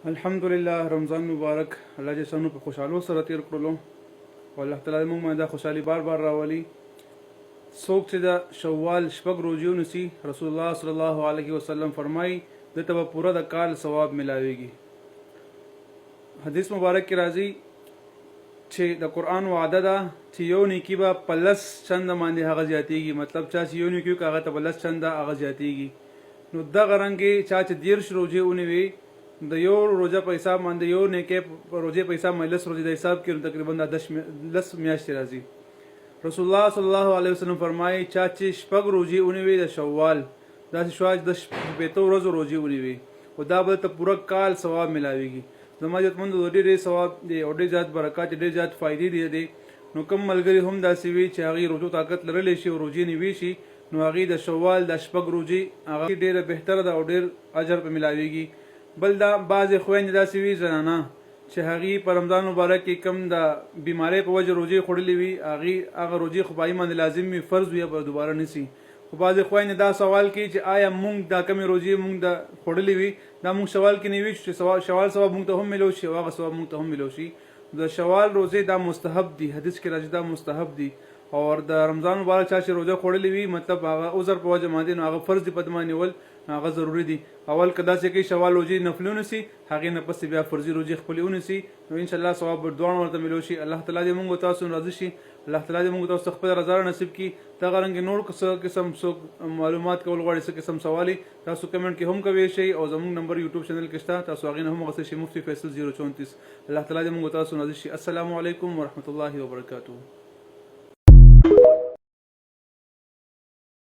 الحمدلله رمضان مبارک. الله جل شانو په خوشحالو سره تیر کړلو او الله تعالی موږ باندې دا خوشحالي بار بار راولي. څوک چې د شوال شپږ روزې ونیسي، رسول الله صلی الله علیه وسلم فرمایي دته به پوره د کال ثواب ملاویږي. حدیث مبارک کې راځي چې د قرآن وعده ده چې یو نیکي به په لس چنده باندې هغه زیاتېږي. مطلب چا چې یو نیکي وکړي هغه ته په لس چنده هغه زیاتېږي. نو دغه رنګې چا چې 10 روزې ونیوي د یو روزه په حساب باندې یو نیکه روزه په حساب باندې 10 روزې د حساب کې تقریبا 10 میاشتې راځي. رسول الله صلی الله علیه وسلم فرمایي چا چې شپږ روزې ونیوي د شوال، داسې شوال د شپېتو ورځو روزې ونیوي او دا به ته پوره کال ثواب ملاویږي. زما عزتمندو ډېر ثواب دی او ډېر زیات برکات، ډېر زیات فایدې دي. نو کوم ملګري هم داسې وي چې هغې روزو طاقت لرلی شي او روزې نیوي شي، نو هغې د شوال د شپږ روزې هغه ډېره بهتره ده او ډېر اجر په ملاویږي. بل دا بعضې خویندې داسې وي زنانه چې هغې په رمضان مبارک کې کم د بیمارۍ په وجه روزې خوړلې وي، هغه روزې خو پای باندې لازم وي، فرض وي، به دوباره نیسي. خو بعضې خویندې دا سوال کوي چې آیا موږ دا کمې روزې موږ د خوړلې وي دا موږ شوال کې نه وي چې شوال ثواب موږ ته هم ملو شي او هغه ثواب موږ ته هم ملو شي. د شوال روزې دا مستحب دي، حدیث کې راځي دا مستحب دي. او د رمضان مبارک چا چې روزه خوړلې وي مطلب هغه عذر په وجه باندې نو هغه فرض دي په دمانې ول هغه ضروری دي. اول که داسې کوي شوال روزې نفلونه سي، هغې نه پسې بیا فرضي روزې خپلې ونیسي، نو انشاءالله ثواب به دواړو ورته ملو شي. الله تعالی دې موږ تاسو راضي شي، الله تعالی دې موږ تاسو خپل رضا نصیب کړي. دغه رنګې نور څه قسم څوک معلومات کول غواړي، څه قسم سوالي تاسو کمنټ کې هم کوی شئ او زموږ نمبر یوټیوب چینل کې شته، تاسو هغې نه هم غوښتلی شئ مفتي فیصل 034. الله تعالی دې موږ تاسو راضي شي. السلام علیکم ورحمة الله وبرکاته.